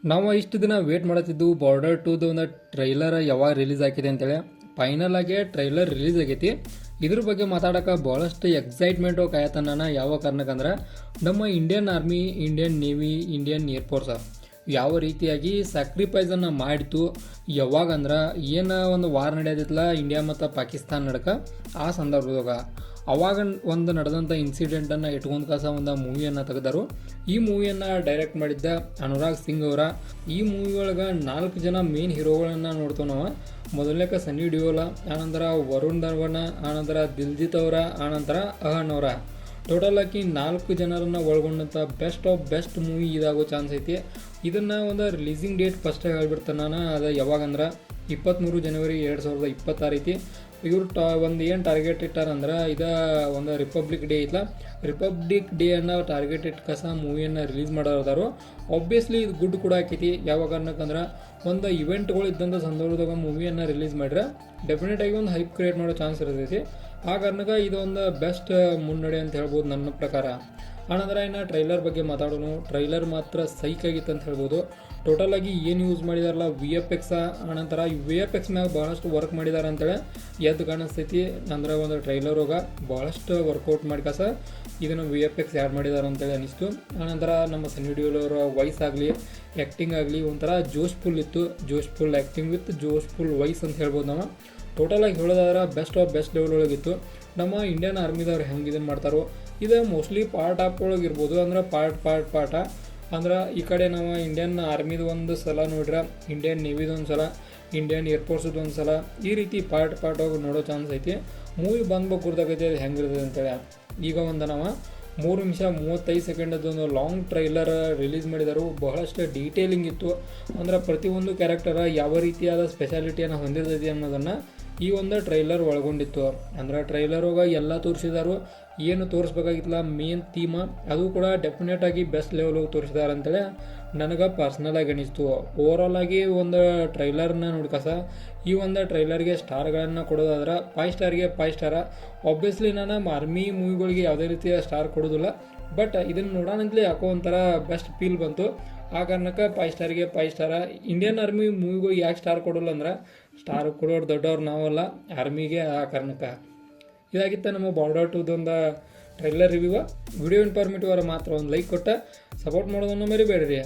ನಾವು ಇಷ್ಟು ದಿನ ವೇಟ್ ಮಾಡತ್ತಿದ್ದು ಬಾರ್ಡರ್ 2 ಒಂದು ಟ್ರೈಲರ್ ಯಾವಾಗ ರಿಲೀಸ್ ಆಗಿದೆ ಅಂತೇಳಿ. ಫೈನಲ್ ಆಗಿ ಟ್ರೈಲರ್ ರಿಲೀಸ್ ಆಗೈತಿ. ಇದ್ರ ಬಗ್ಗೆ ಮಾತಾಡೋಕೆ ಭಾಳಷ್ಟು ಎಕ್ಸೈಟ್ಮೆಂಟು ಕಾಯತನ. ಯಾವ ಕಾರಣಕ್ಕಂದ್ರೆ ನಮ್ಮ Indian army, Indian navy, Indian air force ಯಾವ ರೀತಿಯಾಗಿ ಸ್ಯಾಕ್ರಿಫೈಸನ್ನು ಮಾಡಿತು. ಯಾವಾಗಂದ್ರೆ ಏನು ಒಂದು ವಾರ್ ನಡೆಯೋದಿತ್ತಲ್ಲ ಇಂಡಿಯಾ ಮತ್ತು ಪಾಕಿಸ್ತಾನ ನಡಕ, ಆ ಸಂದರ್ಭದಾಗ ಅವಾಗ ಒಂದು ನಡೆದಂಥ ಇನ್ಸಿಡೆಂಟನ್ನು ಇಟ್ಕೊಂಡು ಒಂದು ಮೂವಿಯನ್ನು ತೆಗೆದರು. ಈ ಮೂವಿಯನ್ನು ಡೈರೆಕ್ಟ್ ಮಾಡಿದ್ದ ಅನುರಾಗ್ ಸಿಂಗ್ ಅವರ. ಈ ಮೂವಿ ಒಳಗೆ 4 ಜನ ಮೇನ್ ಹೀರೋಗಳನ್ನು ನೋಡ್ತೇವೆ ನಾವು. ಮೊದಲನೇಕ ಸನ್ನಿ ಡಿಯೋಲ, ಆನಂತರ ವರುಣ್ ಧವನ್, ಆನಂತರ ದಿಲ್ಜಿತ್ ಅವರ, ಆನಂತರ ಅಹನ್ ಅವರ. ಟೋಟಲ್ ಆಗಿ 4 ಜನರನ್ನು ಒಳಗೊಂಡಂಥ ಬೆಸ್ಟ್ ಆಫ್ ಬೆಸ್ಟ್ ಮೂವಿ ಇದಾಗೋ ಚಾನ್ಸ್ ಐತಿ. ಇದನ್ನು ಒಂದು ರಿಲೀಸಿಂಗ್ ಡೇಟ್ ಫಸ್ಟ್ ಹೇಳ್ಬಿಡ್ತಾನೆ ನಾನು. ಅದು ಯಾವಾಗಂದ್ರೆ 23 ಜನವರಿ 2026 ಐತಿ. ಇವರು ಒಂದು ಏನು ಟಾರ್ಗೆಟ್ ಇಟ್ಟಾರಂದ್ರೆ ಇದು ಒಂದು ರಿಪಬ್ಲಿಕ್ ಡೇ ಐತಲ್ಲ, ರಿಪಬ್ಲಿಕ್ ಡೇ ಅನ್ನೋ ಟಾರ್ಗೆಟ್ ಇಟ್ಕಸ ಮೂವಿಯನ್ನು ರಿಲೀಸ್ ಮಾಡೋದಾರು. ಆಬ್ವಿಯಸ್ಲಿ ಇದು ಗುಡ್ ಕೂಡ ಆಕೈತಿ. ಯಾವ ಕಾರಣಕ್ಕಂದ್ರೆ ಒಂದು ಇವೆಂಟ್ಗಳು ಇದ್ದಂಥ ಸಂದರ್ಭದಾಗ ಮೂವಿಯನ್ನು ರಿಲೀಸ್ ಮಾಡಿದ್ರೆ ಡೆಫಿನೆಟಾಗಿ ಒಂದು ಹೈಪ್ ಕ್ರಿಯೇಟ್ ಮಾಡೋ ಚಾನ್ಸ್ ಇರ್ತೈತಿ. ಆ ಕಾರಣಕ್ಕೆ ಇದೊಂದು ಬೆಸ್ಟ್ ಮುನ್ನಡೆ ಅಂತ ಹೇಳ್ಬೋದು ನನ್ನ ಪ್ರಕಾರ. ಆನಂತರ ಇನ್ನು ಟ್ರೈಲರ್ ಬಗ್ಗೆ ಮಾತಾಡೋಣ. ಟ್ರೈಲರ್ ಮಾತ್ರ ಸೈಕ್ ಆಗಿತ್ತು ಅಂತ ಹೇಳ್ಬೋದು. ಟೋಟಲ್ ಆಗಿ ಏನು ಯೂಸ್ ಮಾಡಿದಾರಲ್ಲ VFX, ಆನಂತರ VFX ಮ್ಯಾಗ ಭಾಳಷ್ಟು ವರ್ಕ್ ಮಾಡಿದ್ದಾರೆ ಅಂತೇಳಿ ಎದ್ದು ಕಾಣಿಸ್ತೈತಿ. ಅಂದ್ರೆ ಒಂದು ಟ್ರೈಲರ್ ಹೋಗ ಭಾಳಷ್ಟು ವರ್ಕೌಟ್ ಮಾಡ್ಕಸ ಇದನ್ನು VFX ಆ್ಯಡ್ ಮಾಡಿದ್ದಾರೆ ಅಂತೇಳಿ ಅನಿಸ್ತು. ಆನಂತರ ನಮ್ಮ ಸನ್ನಿ ಡಿಯೋಲ್ ಅವರ ವಾಯ್ಸ್ ಆಗಲಿ, ಆ್ಯಕ್ಟಿಂಗ್ ಆಗಲಿ ಒಂಥರ ಜೋಶ್ಫುಲ್ ಇತ್ತು. ಜೋಶ್ಫುಲ್ ಆ್ಯಕ್ಟಿಂಗ್ ವಿತ್ ಜೋಶ್ಫುಲ್ ವಾಯ್ಸ್ ಅಂತ ಹೇಳ್ಬೋದು ನಾವು. ಟೋಟಲಾಗಿ ಹೇಳೋದಾದ್ರೆ ಬೆಸ್ಟ್ ಆಫ್ ಬೆಸ್ಟ್ ಲೆವೆಲ್ ಒಳಗಿತ್ತು. ನಮ್ಮ ಇಂಡಿಯನ್ ಆರ್ಮಿದವ್ರು ಹೆಂಗೆ ಇದನ್ನು ಮಾಡ್ತಾರೋ ಇದು ಮೋಸ್ಟ್ಲಿ ಪಾರ್ಟ್ ಆಫ್ ಒಳಗೆ ಇರ್ಬೋದು. ಅಂದ್ರೆ ಪಾರ್ಟ ಅಂದ್ರೆ ಈ ಕಡೆ ನಾವು ಇಂಡಿಯನ್ ಆರ್ಮಿದು ಒಂದು ಸಲ ನೋಡ್ರೆ, ಇಂಡಿಯನ್ ನೇವಿದು ಒಂದು ಸಲ, ಇಂಡಿಯನ್ ಏರ್ಫೋರ್ಸದು ಒಂದು ಸಲ, ಈ ರೀತಿ ಪಾರ್ಟ್ ಹೋಗಿ ನೋಡೋ ಚಾನ್ಸ್ ಐತಿ. ಮೂವಿ ಬಂದ್ಬೇಕು ಗುರ್ದಾಗೈತಿ ಅದು ಹೆಂಗಿರ್ತದೆ ಅಂತೇಳಿ. ಈಗ ಒಂದು ನಾವು 3 ನಿಮಿಷ 35 ಸೆಕೆಂಡದೊಂದು ಲಾಂಗ್ ಟ್ರೈಲರ್ ರಿಲೀಸ್ ಮಾಡಿದರು. ಬಹಳಷ್ಟು ಡೀಟೇಲಿಂಗ್ ಇತ್ತು. ಅಂದ್ರೆ ಪ್ರತಿಯೊಂದು ಕ್ಯಾರೆಕ್ಟರ್ ಯಾವ ರೀತಿಯಾದ ಸ್ಪೆಷಾಲಿಟಿಯನ್ನು ಹೊಂದಿರ್ತೈತಿ ಅನ್ನೋದನ್ನು ಈ ಒಂದು ಟ್ರೈಲರ್ ಒಳಗೊಂಡಿತ್ತು. ಅಂದ್ರೆ ಟ್ರೈಲರ್ ಹೋಗ ಎಲ್ಲ ತೋರಿಸಿದಾರು. ಏನು ತೋರಿಸ್ಬೇಕಾಗಿತ್ತಲ್ಲ ಮೇನ್ ಥೀಮ ಅದು ಕೂಡ ಡೆಫಿನೆಟ್ ಆಗಿ ಬೆಸ್ಟ್ ಲೆವೆಲ್ ಹೋಗಿ ತೋರಿಸಿದಾರೆ ಅಂತೇಳಿ ನನಗೆ ಪರ್ಸ್ನಲ್ ಆಗಿ ಅನಿಸ್ತು. ಓವರಾಲ್ ಆಗಿ ಒಂದು ಟ್ರೈಲರ್ನ ನೋಡ್ಕಸ ಈ ಒಂದು ಟ್ರೈಲರ್ಗೆ ಸ್ಟಾರ್ಗಳನ್ನು ಕೊಡೋದಾದ್ರೆ 5 ಸ್ಟಾರ್ಗೆ 5 ಸ್ಟಾರ. ಆಬ್ವಿಯಸ್ಲಿ ನಾನು ಆರ್ಮಿ ಮೂವಿಗಳಿಗೆ ಯಾವುದೇ ರೀತಿಯ ಸ್ಟಾರ್ ಕೊಡೋದಿಲ್ಲ, ಬಟ್ ಇದನ್ನು ನೋಡೋಣಂತಲೇ ಯಾಕೋ ಒಂಥರ ಬೆಸ್ಟ್ ಫೀಲ್ ಬಂತು. ಆ ಕಾರಣಕ್ಕೆ 5 ಸ್ಟಾರ್ಗೆ 5 ಸ್ಟಾರ. ಇಂಡಿಯನ್ ಆರ್ಮಿ ಮೂವಿಗಳಿಗೆ ಯಾಕೆ ಸ್ಟಾರ್ ಕೊಡೋಲ್ಲ ಅಂದ್ರೆ ಸ್ಟಾರ್ ಕೊಡೋರು ದೊಡ್ಡವ್ರು ನಾವಲ್ಲ, ಆರ್ಮಿಗೆ. ಆ ಕಾರಣಕ್ಕೆ ಇದಾಗಿತ್ತು ನಮ್ಮ border 2 trailer review. Video informative ಮಾತ್ರ ಒಂದು ಲೈಕ್ ಕೊಟ್ಟು ಸಪೋರ್ಟ್ ಮಾಡೋದನ್ನು ಮರಿಬೇಡ್ರಿ.